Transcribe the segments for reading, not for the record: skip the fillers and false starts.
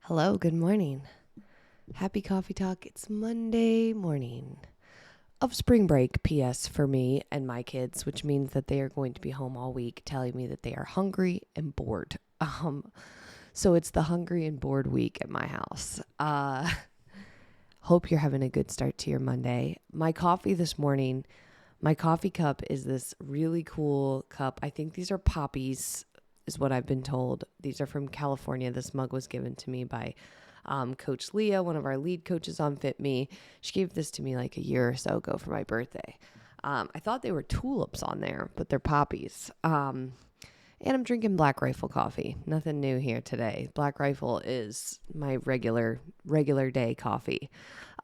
Hello, good morning. Happy coffee talk. It's Monday morning of spring break, PS, for me and my kids, which means that they are going to be home all week telling me that they are hungry and bored. So it's the hungry and bored week at my house. Hope you're having a good start to your Monday. My coffee this morning, my coffee cup is this really cool cup. I think these are poppies, is what I've been told. These are from California. This mug was given to me by Coach Leah, one of our lead coaches on fitme. She gave this to me like a year or so ago for my birthday. I thought they were tulips on there, but they're poppies. And I'm drinking Black Rifle coffee. Nothing new here today. Black Rifle is my regular day coffee.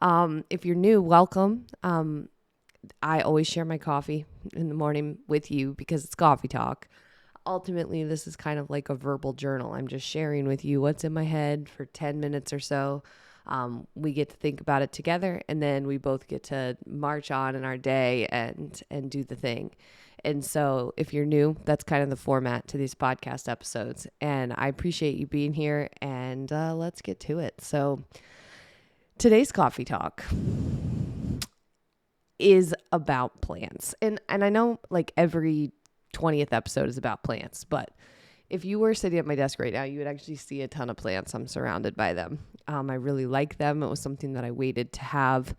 If you're new, welcome. I always share my coffee in the morning with you because it's coffee talk. Ultimately, this is kind of like a verbal journal. I'm just sharing with you what's in my head for 10 minutes or so. We get to think about it together, and then we both get to march on in our day and do the thing. And so if you're new, that's kind of the format to these podcast episodes. And I appreciate you being here, and let's get to it. So today's coffee talk is about plants. And I know like every 20th episode is about plants, but if you were sitting at my desk right now, you would actually see a ton of plants. I'm surrounded by them. I really like them. It was something that I waited to have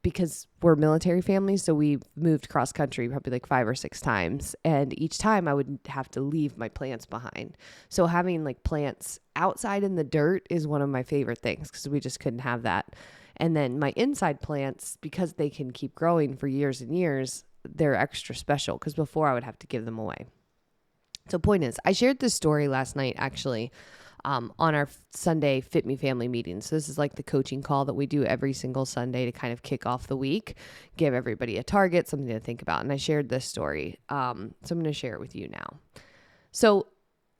because we're a military family. So we moved cross country probably like 5 or 6 times. And each time I would have to leave my plants behind. So having like plants outside in the dirt is one of my favorite things because we just couldn't have that. And then my inside plants, because they can keep growing for years and years, they're extra special because before I would have to give them away. So point is, I shared this story last night actually on our Sunday fitme family meeting. So this is like the coaching call that we do every single Sunday to kind of kick off the week, give everybody a target, something to think about. And I shared this story. So I'm going to share it with you now. So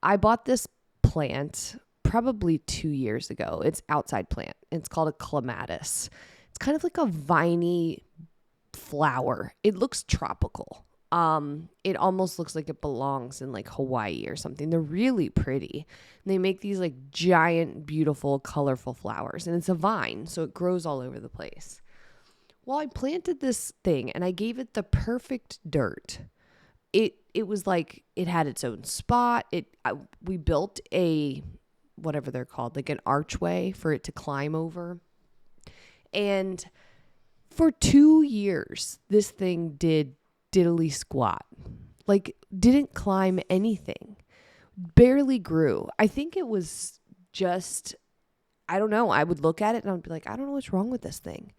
I bought this plant probably 2 years ago. It's outside plant. It's called a clematis. It's kind of like a viney flower. It looks tropical. It almost looks like it belongs in like Hawaii or something. They're really pretty. And they make these like giant, beautiful, colorful flowers. And it's a vine, so it grows all over the place. Well, I planted this thing and I gave it the perfect dirt. It was like it had its own spot. We built a whatever they're called, like an archway for it to climb over. And for 2 years, this thing did diddly squat. Like, didn't climb anything. Barely grew. I think it was just, I don't know. I would look at it and I'd be like, I don't know what's wrong with this thing.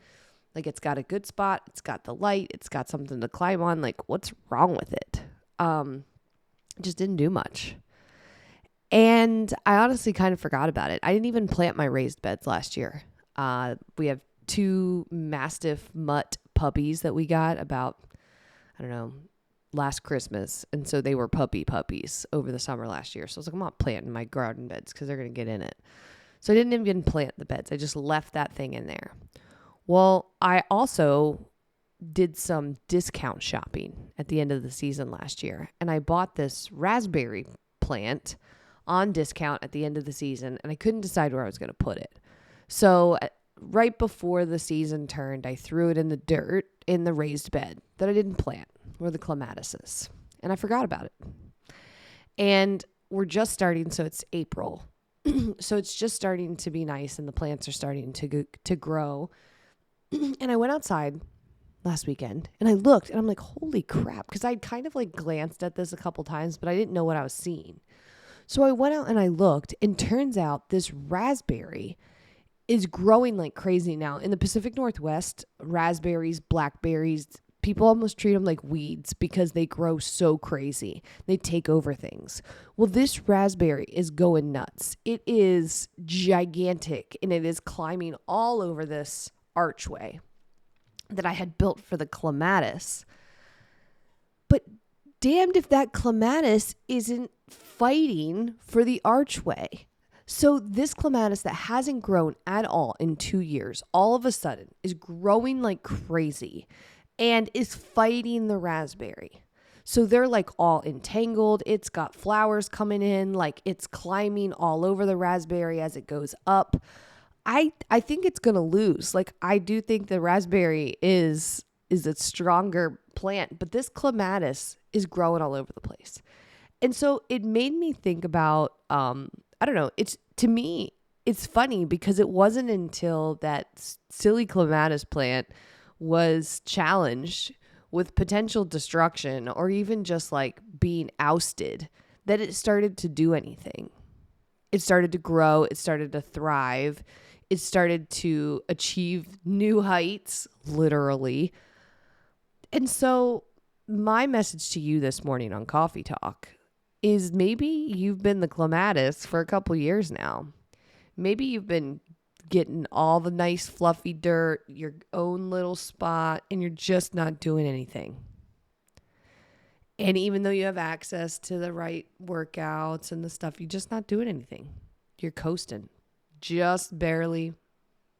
Like, it's got a good spot. It's got the light. It's got something to climb on. Like, what's wrong with it? Just didn't do much. And I honestly kind of forgot about it. I didn't even plant my raised beds last year. We have 2 Mastiff mutt puppies that we got about, I don't know, last Christmas. And so they were puppies over the summer last year. So I was like, I'm not planting my garden beds because they're going to get in it. So I didn't even plant the beds. I just left that thing in there. Well, I also did some discount shopping at the end of the season last year. And I bought this raspberry plant on discount at the end of the season. And I couldn't decide where I was going to put it. So right before the season turned, I threw it in the dirt in the raised bed that I didn't plant, where the clematis is. And I forgot about it. And we're just starting, so it's April. So it's just starting to be nice and the plants are starting to grow. And I went outside last weekend and I looked and I'm like, holy crap. Because I'd kind of like glanced at this a couple times, but I didn't know what I was seeing. So I went out and I looked, and turns out this raspberry is growing like crazy now. In the Pacific Northwest, raspberries, blackberries, people almost treat them like weeds because they grow so crazy. They take over things. Well, this raspberry is going nuts. It is gigantic, and it is climbing all over this archway that I had built for the clematis. But damned if that clematis isn't fighting for the archway. So this clematis that hasn't grown at all in 2 years, all of a sudden is growing like crazy and is fighting the raspberry. So they're like all entangled. It's got flowers coming in, like it's climbing all over the raspberry as it goes up. I think it's going to lose. Like I do think the raspberry is a stronger plant, but this clematis is growing all over the place. And so it made me think about I don't know, it's to me it's funny because it wasn't until that silly clematis plant was challenged with potential destruction or even just like being ousted that it started to do anything. It started to grow, it started to thrive, it started to achieve new heights, literally. And so my message to you this morning on Coffee Talk is maybe you've been the clematis for a couple years now. Maybe you've been getting all the nice fluffy dirt, your own little spot, and you're just not doing anything. And even though you have access to the right workouts and the stuff, you're just not doing anything. You're coasting, just barely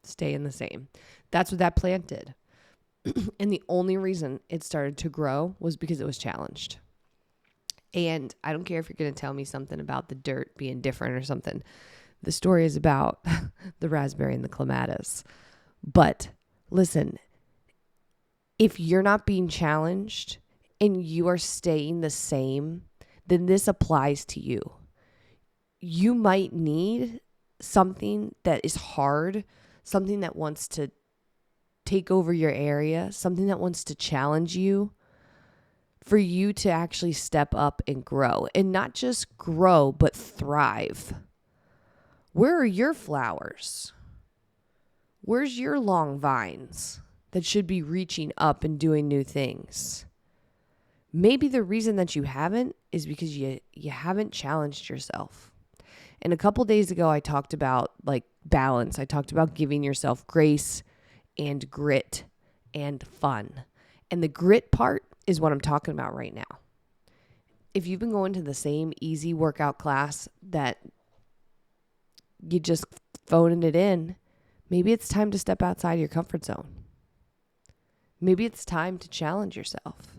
staying the same. That's what that plant did. And the only reason it started to grow was because it was challenged. And I don't care if you're going to tell me something about the dirt being different or something. The story is about the raspberry and the clematis. But listen, if you're not being challenged and you are staying the same, then this applies to you. You might need something that is hard, something that wants to take over your area, something that wants to challenge you for you to actually step up and grow. And not just grow, but thrive. Where are your flowers? Where's your long vines that should be reaching up and doing new things? Maybe the reason that you haven't is because you haven't challenged yourself. And a couple days ago, I talked about like balance. I talked about giving yourself grace and grit and fun. And the grit part is what I'm talking about right now. If you've been going to the same easy workout class that you just phoning it in, maybe it's time to step outside your comfort zone. Maybe it's time to challenge yourself.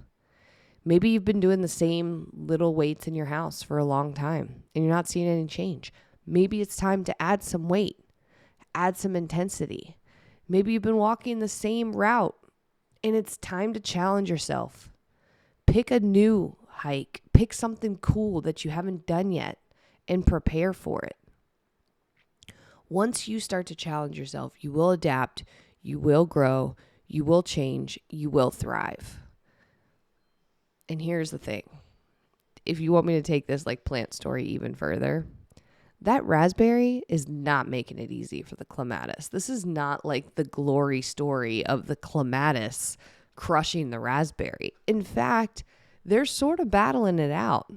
Maybe you've been doing the same little weights in your house for a long time and you're not seeing any change. Maybe it's time to add some weight, add some intensity. Maybe you've been walking the same route and it's time to challenge yourself. Pick a new hike. Pick something cool that you haven't done yet and prepare for it. Once you start to challenge yourself, you will adapt, you will grow, you will change, you will thrive. And here's the thing. If you want me to take this like plant story even further, that raspberry is not making it easy for the clematis. This is not like the glory story of the clematis crushing the raspberry. In fact, they're sort of battling it out.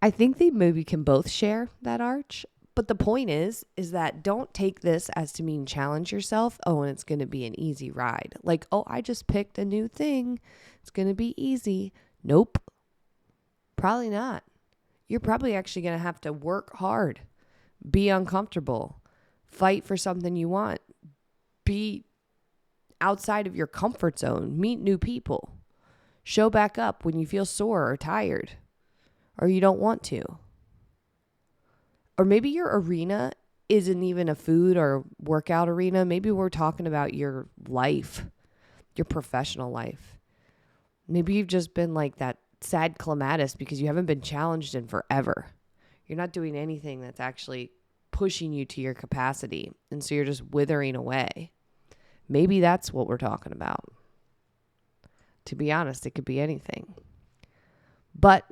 I think they maybe can both share that arch. But the point is that don't take this as to mean challenge yourself. Oh, and it's going to be an easy ride. Like, oh, I just picked a new thing. It's going to be easy. Nope. Probably not. You're probably actually going to have to work hard, be uncomfortable, fight for something you want, be outside of your comfort zone, meet new people, show back up when you feel sore or tired or you don't want to. Or maybe your arena isn't even a food or workout arena. Maybe we're talking about your life, your professional life. Maybe you've just been like that sad clematis because you haven't been challenged in forever. You're not doing anything that's actually pushing you to your capacity. And so you're just withering away. Maybe that's what we're talking about. To be honest, it could be anything. But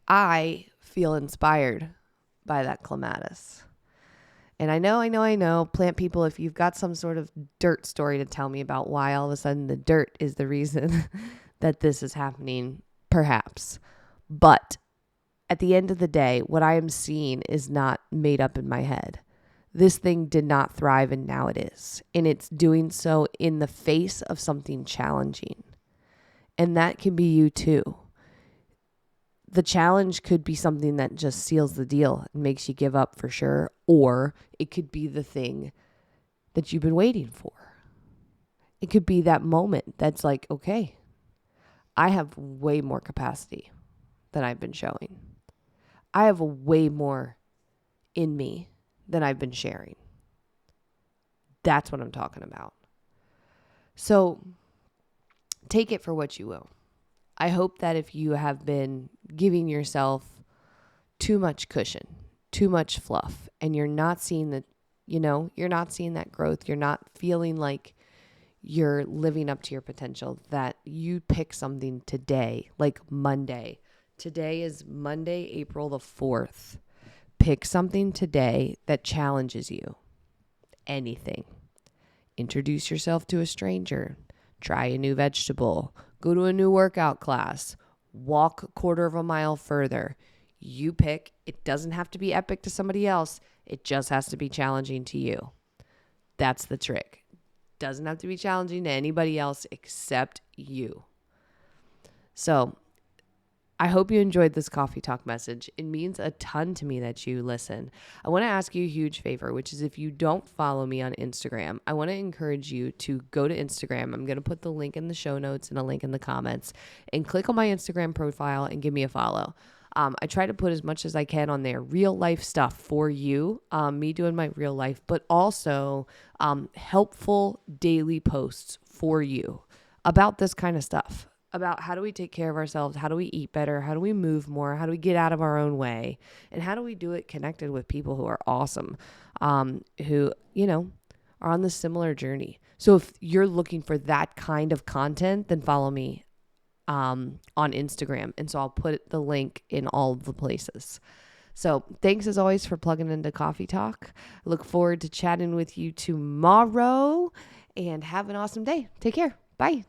I feel inspired by that clematis. And I know, plant people, if you've got some sort of dirt story to tell me about why all of a sudden the dirt is the reason that this is happening, perhaps. But at the end of the day, what I am seeing is not made up in my head. This thing did not thrive and now it is. And it's doing so in the face of something challenging. And that can be you too. The challenge could be something that just seals the deal and makes you give up for sure. Or it could be the thing that you've been waiting for. It could be that moment that's like, okay, I have way more capacity than I've been showing. I have way more in me than I've been sharing. That's what I'm talking about. So take it for what you will. I hope that if you have been giving yourself too much cushion, too much fluff, and you're not seeing you're not seeing that growth, you're not feeling like you're living up to your potential, that you pick something today, like Monday. Today is Monday, April the 4th. Pick something today that challenges you. Anything. Introduce yourself to a stranger. Try a new vegetable. Go to a new workout class. Walk a quarter of a mile further. You pick. It doesn't have to be epic to somebody else. It just has to be challenging to you. That's the trick. Doesn't have to be challenging to anybody else except you. So I hope you enjoyed this coffee talk message. It means a ton to me that you listen. I want to ask you a huge favor, which is if you don't follow me on Instagram, I want to encourage you to go to Instagram. I'm going to put the link in the show notes and a link in the comments, and click on my Instagram profile and give me a follow. I try to put as much as I can on there, real life stuff for you, me doing my real life, but also helpful daily posts for you about this kind of stuff, about how do we take care of ourselves, how do we eat better, how do we move more, how do we get out of our own way, and how do we do it connected with people who are awesome, who, are on this similar journey. So if you're looking for that kind of content, then follow me on Instagram. And so I'll put the link in all of the places. So thanks as always for plugging into Coffee Talk. I look forward to chatting with you tomorrow, and have an awesome day. Take care. Bye.